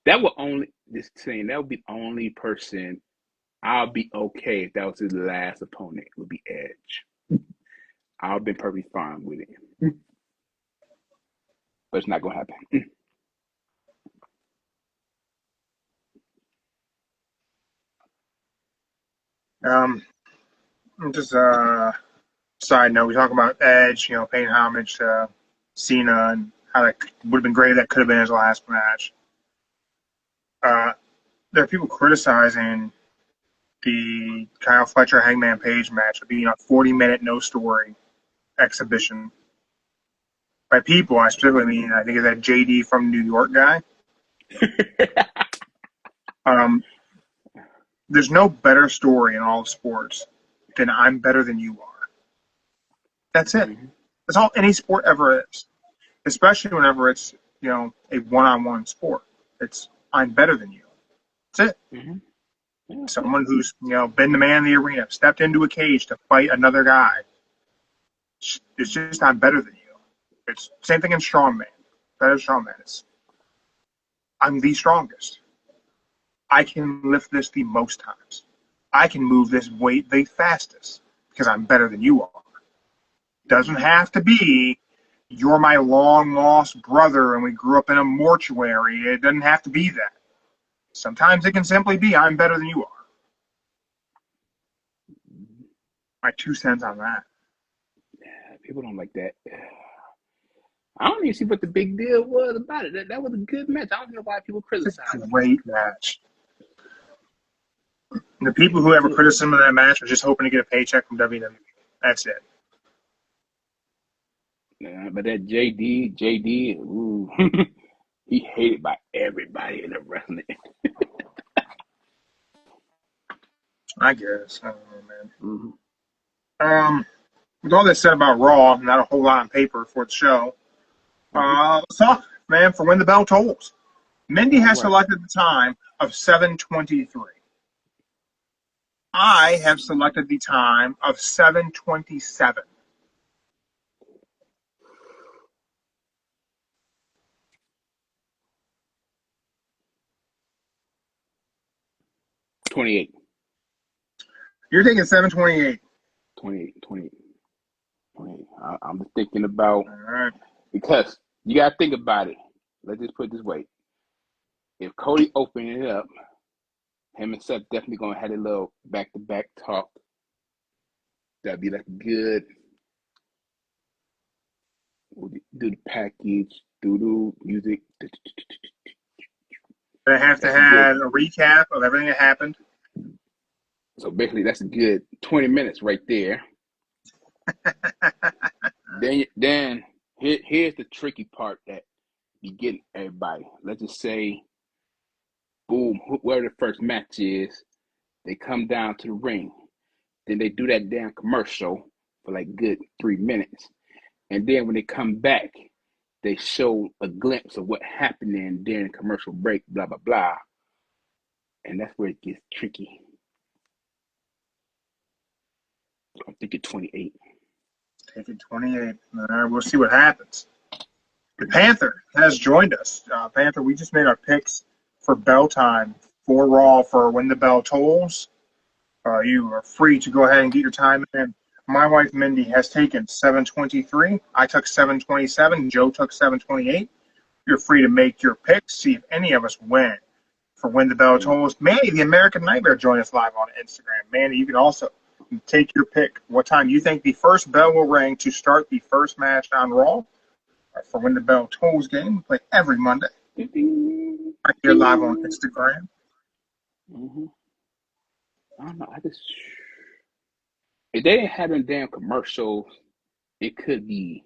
that would only that would be the only person I'll be okay if that was his last opponent. Would be Edge. I'll be perfectly fine with it. But it's not gonna happen. Just side note, we talk about Edge, paying homage to Cena and how that would have been great if that could have been his last match. There are people criticizing the Kyle Fletcher Hangman Page match of being a 40-minute no story exhibition. By people, I specifically mean, I think it's that JD from New York guy. There's no better story in all of sports than I'm better than you are. That's it. Mm-hmm. That's all any sport ever is. Especially whenever it's, a one-on-one sport. It's I'm better than you. That's it. Mm-hmm. Yeah. Someone who's, been the man in the arena, stepped into a cage to fight another guy. It's just I'm better than you. It's same thing in strongman. Better strongman. It's I'm the strongest. I can lift this the most times. I can move this weight the fastest because I'm better than you are. Doesn't have to be you're my long lost brother and we grew up in a mortuary. It doesn't have to be that. Sometimes it can simply be I'm better than you are. My 2 cents on that. Yeah, people don't like that. I don't even see what the big deal was about it. That was a good match. I don't know why people criticize it. It's a great match. The people who ever criticism of that match are just hoping to get a paycheck from WWE. That's it. Yeah, but that JD, ooh, he hated by everybody in the wrestling. I guess. I don't know, man. Mm-hmm. With all that said about Raw, not a whole lot on paper for the show. Let's talk, man, for when the bell tolls. Mindy All has right. selected the time of 7:23. I have selected the time of 7:27. 28. You're thinking 7:28. 28. 28. 28. I'm just thinking about, All right. because you got to think about it. Let's just put it this way. If Cody opened it up, him and Seth definitely going to have a little back-to-back talk. That'd be like good. We'll do the package, do music. They have to That's a good. have a recap of everything that happened. So basically, that's a good 20 minutes right there. Then here's the tricky part that be getting everybody. Let's just say, boom, whoever the first match is, they come down to the ring. Then they do that damn commercial for like good 3 minutes. And then when they come back, they show a glimpse of what happened during the commercial break, blah, blah, blah. And that's where it gets tricky. I'm thinking 28. Taking 28. All right, we'll see what happens. The Panther has joined us. Panther, we just made our picks for bell time for Raw for when the bell tolls. You are free to go ahead and get your time in. My wife Mindy has taken 7:23. I took 7:27. Joe took 7:28. You're free to make your picks. See if any of us win for when the bell tolls. Manny, the American Nightmare, join us live on Instagram. Manny, you can also take your pick. What time you think the first bell will ring to start the first match on Raw for when the bell tolls game? We play every Monday. Right here live on Instagram. Mm-hmm. I don't know. If they didn't have them damn commercials, it could be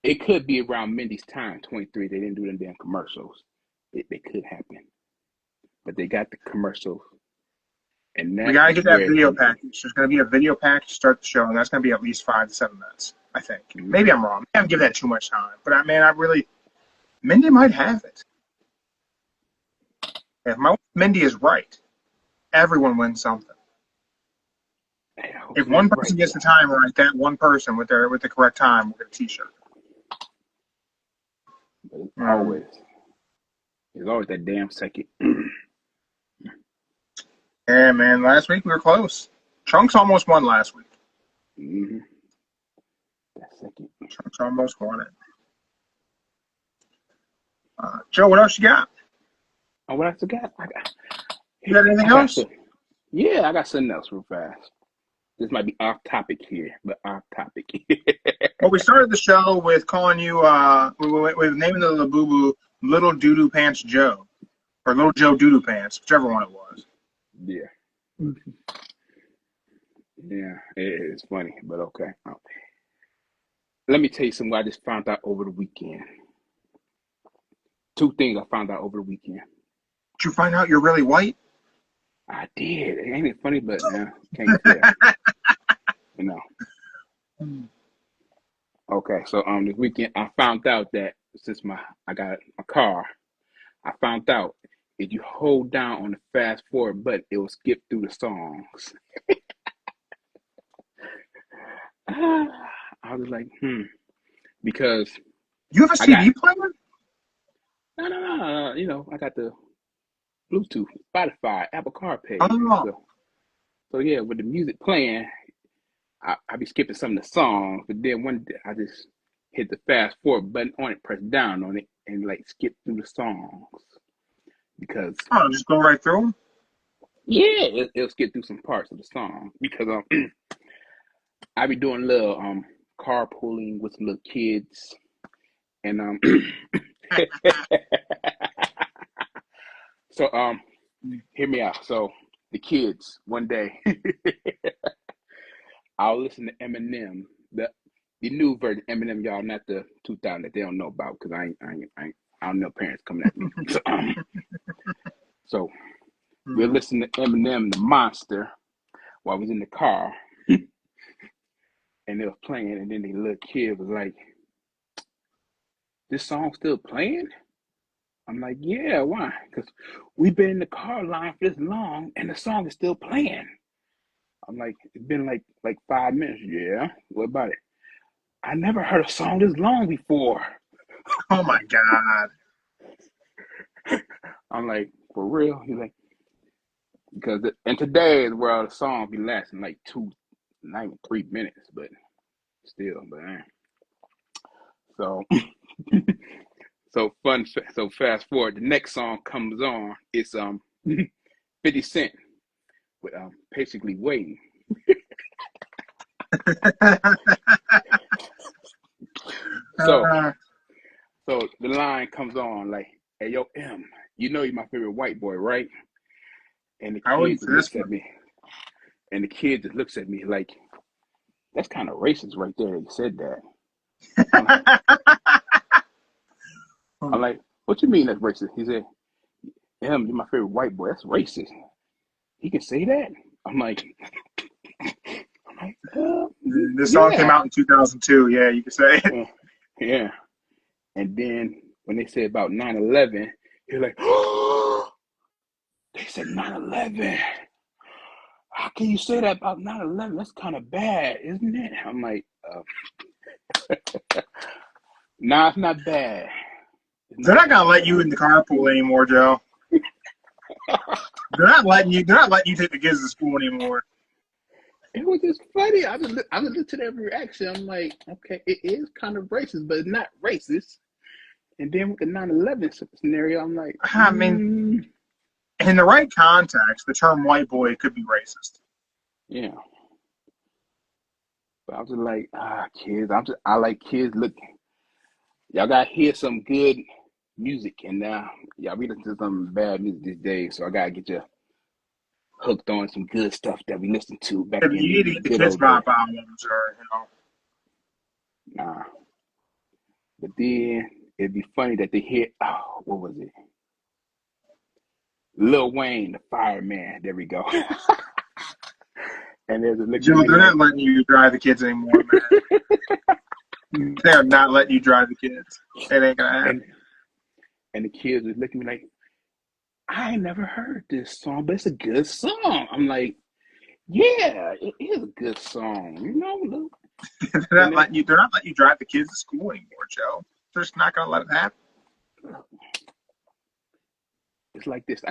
around Mindy's time, 23. They didn't do them damn commercials. It could happen. But they got the commercials. And We that got to is get that where video package. There's going to be a video package to start the show, and that's going to be at least 5 to 7 minutes, I think. Maybe I'm wrong. Maybe I'm giving that too much time. But, Mindy might have it. If Mindy is right, everyone wins something. If one person gets the time right, that one person with the correct time will get a T-shirt. But it's always that damn second. Yeah, man. Last week we were close. Trunks almost won last week. Mm-hmm. That second. Trunks almost won it. Joe, what else you got? Oh, what I forgot? You got anything else? Yeah, I got something else real fast. This might be off topic here, but off topic. Well, we started the show with calling you, with naming the little boo-boo Little Doo-Doo Pants Joe. Or Little Joe Doo-Doo Pants, whichever one it was. Yeah. Yeah, it's funny, but okay. Let me tell you something I just found out over the weekend. 2 things I found out over the weekend. Did you find out you're really white? I did. It ain't funny, but can't tell. You know. Okay, so this weekend I found out that since I got a car, I found out if you hold down on the fast forward button, it will skip through the songs. I was like, because you have a CD player? No. You know, I got the Bluetooth, Spotify, Apple CarPlay. Oh. So yeah, with the music playing, I be skipping some of the songs, but then one day I just hit the fast forward button on it, press down on it, and like skip through the songs because just go right through them. Yeah, it'll skip through some parts of the song because I be doing a little carpooling with some little kids, and so hear me out. So the kids one day. I'll listen to Eminem, the new version of Eminem, y'all, not the 2000 that they don't know about, because I don't know parents coming at me. So we're listening to Eminem, the Monster, while we was in the car, and they was playing, and then the little kid was like, this song still playing? I'm like, yeah, why? Because we've been in the car line for this long, and the song is still playing. I'm like, it's been like 5 minutes. Yeah, what about it? I never heard a song this long before. Oh my God. I'm like, for real? He's like, because in today's world, the song be lasting like 2, not even 3 minutes, but still, so so fast forward, the next song comes on. It's 50 Cent with basically waiting. So so the line comes on like, hey yo M, you know you're my favorite white boy, right? And the kid just looks at me. And the kid just looks at me like, that's kind of racist right there. He said that. I'm like, what you mean that's racist? He said, M, you're my favorite white boy. That's racist. He can say that? I'm like, this song came out in 2002. Yeah, you could say it. Yeah. And then when they said about 9/11, he was like, oh, they said 9/11. How can you say that about 9/11? That's kind of bad, isn't it? I'm like, nah, it's not bad. They're not gonna let you in the carpool anymore, Joe. They're not letting you take the kids to school anymore. It was just funny. I was listening to that reaction. I'm like, okay, it is kind of racist, but it's not racist. And then with the 9/11 scenario, I'm like, I mean, in the right context, the term white boy could be racist. Yeah. But I was just like, kids. I like kids. Look, y'all gotta hear some good music, and now y'all be listening to some bad music these days. So I gotta get you hooked on some good stuff that we listened to back in the kids pop albums, or Nah. But then it'd be funny that they hit. Oh, what was it? Lil Wayne, the Fireman. There we go. And there's a Joe, they're not letting you drive the kids anymore, man. They're not letting you drive the kids. It ain't gonna happen. And the kids was looking at me like, I never heard this song, but it's a good song. I'm like, yeah, it is a good song. You know, they're not letting you drive the kids to school anymore, Joe. They're just not gonna let it happen. It's like this.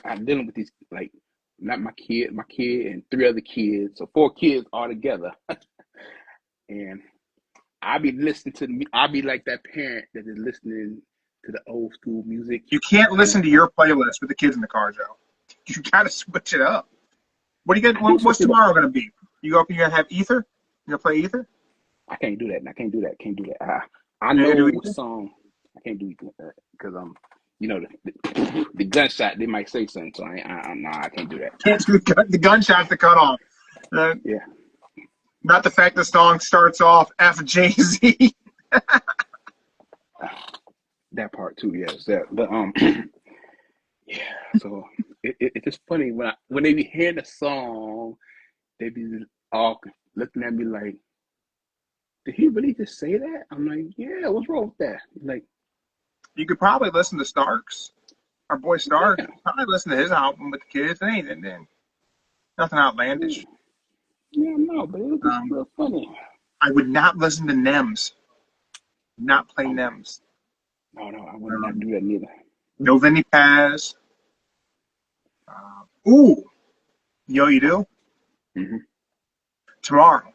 I'm dealing with these, like, not my kid, and 3 other kids, so 4 kids all together. And I be listening to I be like that parent that is listening to the old school music. You can't listen to your playlist with the kids in the car, Joe. You gotta switch it up. What do you got? What's tomorrow gonna be? You gonna have Ether? You gonna play Ether? I can't do that. I can't do that. I know what song. I can't do it because you know, the gunshot. They might say something, so I can't do that. Can't do the gunshot's the cutoff. Yeah. Not the fact the song starts off F Jay-Z. That part too, yes. But yeah. So it's just funny when they be hearing the song, they be all looking at me like, did he really just say that? I'm like, yeah. What's wrong with that? Like, you could probably listen to Starks, our boy Starks. Yeah. Probably listen to his album with the kids. It ain't nothing outlandish. Yeah, no, but it was just real funny. I would not listen to Nems. Not play Nems. No, I would not do that neither. No Vinny Paz. Ooh. You know what you do? Mm-hmm. Tomorrow,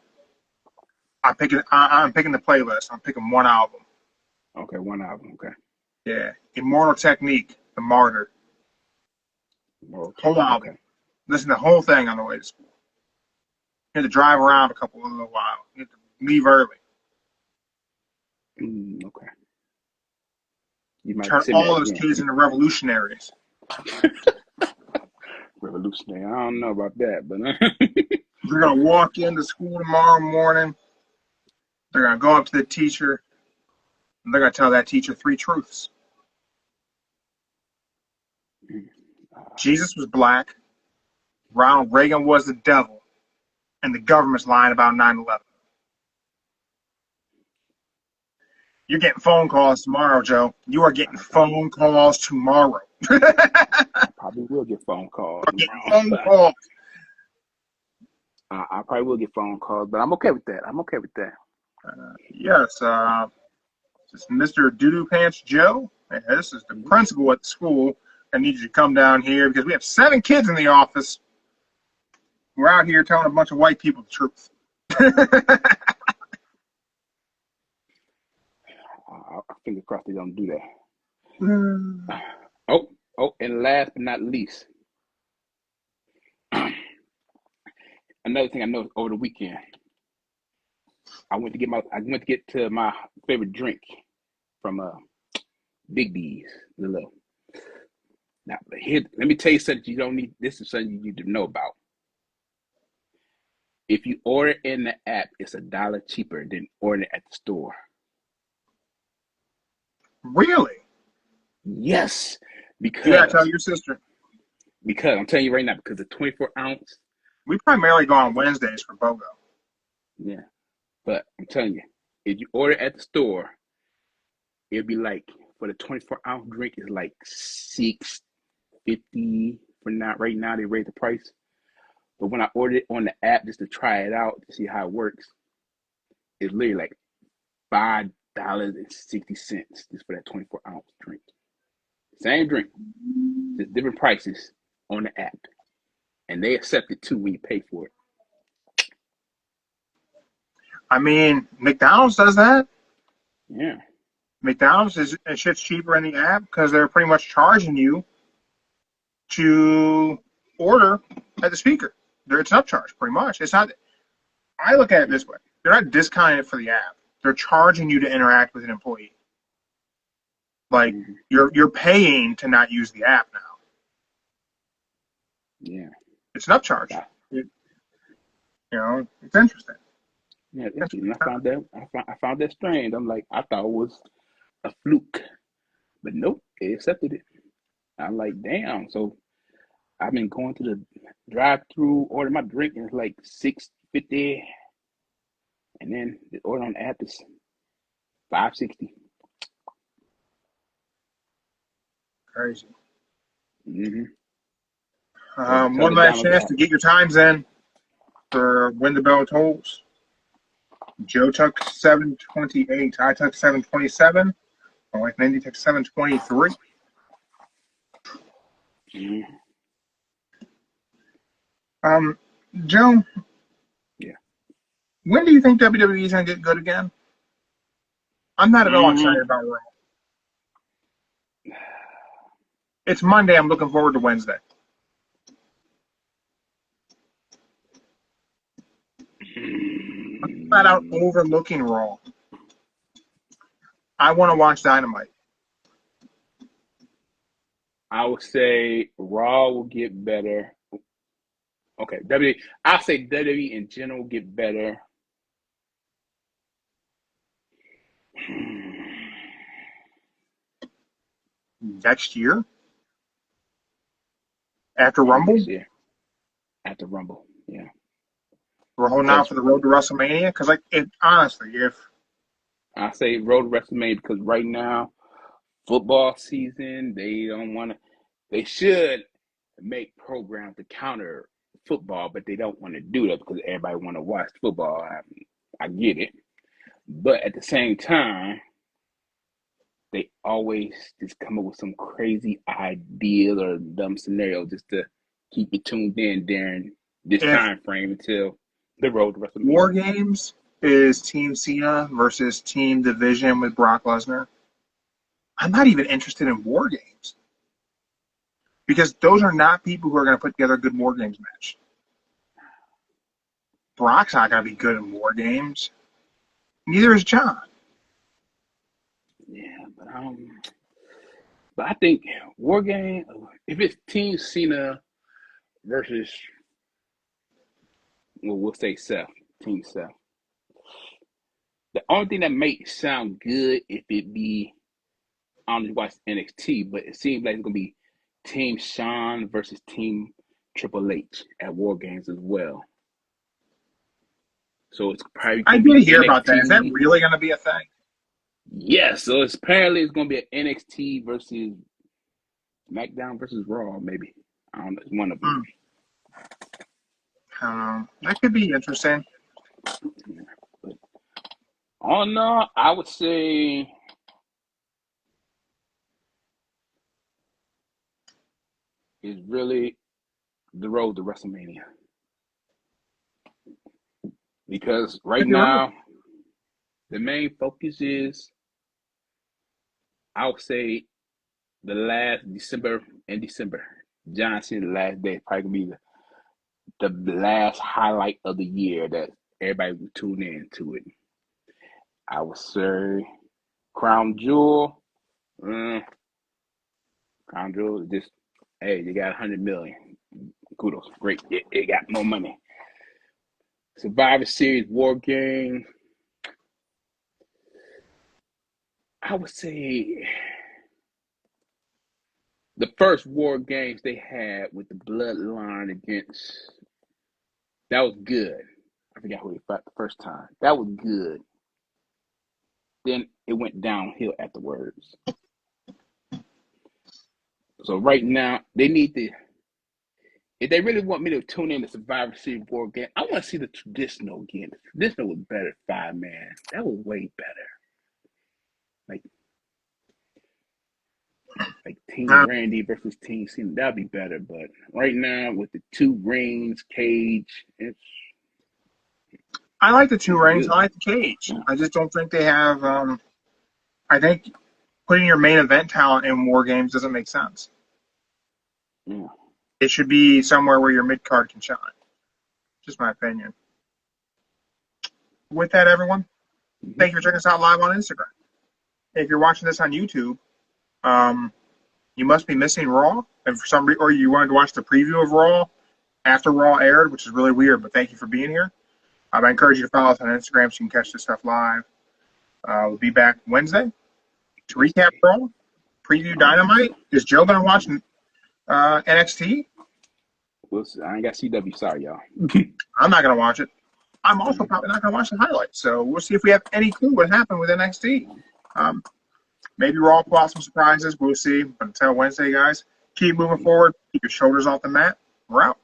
I'm picking the playlist. I'm picking one album. Okay, one album. Okay. Yeah. Immortal Technique, The Martyr. Whole album. Okay. Listen to the whole thing on the way to school. You have to drive around a little while. You have to leave early. Okay. You might turn all those kids into revolutionaries. Revolutionary. I don't know about that, but they're gonna walk into school tomorrow morning. They're gonna go up to the teacher, and they're gonna tell that teacher 3 truths. Jesus was black. Ronald Reagan was the devil, and the government's lying about 9/11. You're getting phone calls tomorrow, Joe. You are getting phone calls tomorrow. I probably will get phone calls You're tomorrow. getting phone calls. I probably will get phone calls, but I'm okay with that. Yes, this is Mr. Doodoo Pants Joe. And this is the principal at the school. I need you to come down here because we have 7 kids in the office. We're out here telling a bunch of white people the truth. I fingers crossed they don't do that. Oh, and last but not least, another thing I noticed over the weekend. I went to get to my favorite drink from Big D's. Now here, let me tell you something you don't need. This is something you need to know about. If you order in the app, it's $1 cheaper than ordering at the store. Really? Yes, because You gotta tell your sister. Because I'm telling you right now, because the 24-ounce. We primarily go on Wednesdays for BOGO. Yeah, but I'm telling you, if you order at the store, it'll be like for the 24-ounce drink is like $6.50 for now. Right now they raised the price, but when I ordered it on the app just to try it out to see how it works, it's literally like $5.60 just for that 24-ounce drink. Same drink, just different prices on the app, and they accept it too when you pay for it. I mean, McDonald's does that. Yeah. McDonald's shit's cheaper in the app because they're pretty much charging you to order at the speaker. It's an upcharge, pretty much. It's not. I look at it this way: they're not discounting it for the app. They're charging you to interact with an employee. Like you're paying to not use the app now. Yeah. It's an upcharge. Yeah. It's interesting. Yeah, and I found that strange. I'm like, I thought it was a fluke, but nope, they accepted it. I'm like, damn. So I've been going to the drive-through, order my drink, and it's like $6.50, and then the order on the app is $5.60. Crazy. Mm-hmm. One last chance to get your times in for when the bell tolls. Joe took 7:28. I took 7:27. My wife Mindy took 7:23. Joe. Yeah. When do you think WWE is gonna get good again? I'm not at all excited about Raw. It's Monday. I'm looking forward to Wednesday. I'm flat out overlooking Raw. I want to watch Dynamite. I would say Raw will get better. Okay, I'll say WWE in general will get better. Next year? After Rumble? Next year. After Rumble, yeah. We're holding out for the road to WrestleMania? Because, honestly, I say road to WrestleMania because right now, football season, they should make programs to counter football, but they don't want to do that because everybody want to watch football. I get it. But at the same time, they always just come up with some crazy ideas or dumb scenarios just to keep you tuned in during this time frame until the road to WrestleMania. War Games is Team Cena versus Team Division with Brock Lesnar. I'm not even interested in War Games because those are not people who are going to put together a good War Games match. Brock's not going to be good in War Games. Neither is John. Yeah, but I think War Game, if it's Team Cena versus, well, we'll say Team Seth. The only thing that makes sound good if it be, I don't know if you watch NXT, but it seems like it's gonna be Team Shawn versus Team Triple H at War Games as well. So it's probably. I did hear about that. Is that really going to be a thing? Yes, so apparently it's going to be an NXT versus SmackDown versus Raw, maybe. I don't know. It's one of them. I don't know. That could be interesting. Oh, no, I would say it's really the road to WrestleMania. Because right Could be right. now, the main focus is, I would say, the last December. John Cena, the last day, probably going to be the last highlight of the year that everybody will tune in to it. I would say Crown Jewel. Crown Jewel is just, hey, you got 100 million. Kudos. Great. It got more money. Survivor Series, War Game. I would say the first War Games they had with the Bloodline against, that was good. I forgot who they fought the first time. That was good. Then it went downhill afterwards. So right now, they need to, if they really want me to tune in to Survivor Series War Game, I want to see the traditional again. The traditional was better, 5-man. That was way better. Like Team Randy versus Team Cena, that'd be better. But right now, with the two rings, cage, I like the two rings. good. I like the cage. I just don't think they have. I think putting your main event talent in War Games doesn't make sense. Yeah. It should be somewhere where your mid card can shine. Just my opinion. With that, everyone, thank you for checking us out live on Instagram. If you're watching this on YouTube, you must be missing Raw, and for some reason, or you wanted to watch the preview of Raw after Raw aired, which is really weird. But thank you for being here. I encourage you to follow us on Instagram so you can catch this stuff live. We'll be back Wednesday to recap Raw, preview Dynamite. Is Joe going to watch NXT? We'll see. I ain't got CW. Sorry, y'all. I'm not going to watch it. I'm also probably not going to watch the highlights. So we'll see if we have any clue what happened with NXT. Maybe Raw pull out some surprises. We'll see. But until Wednesday, guys, keep moving forward. Keep your shoulders off the mat. We're out.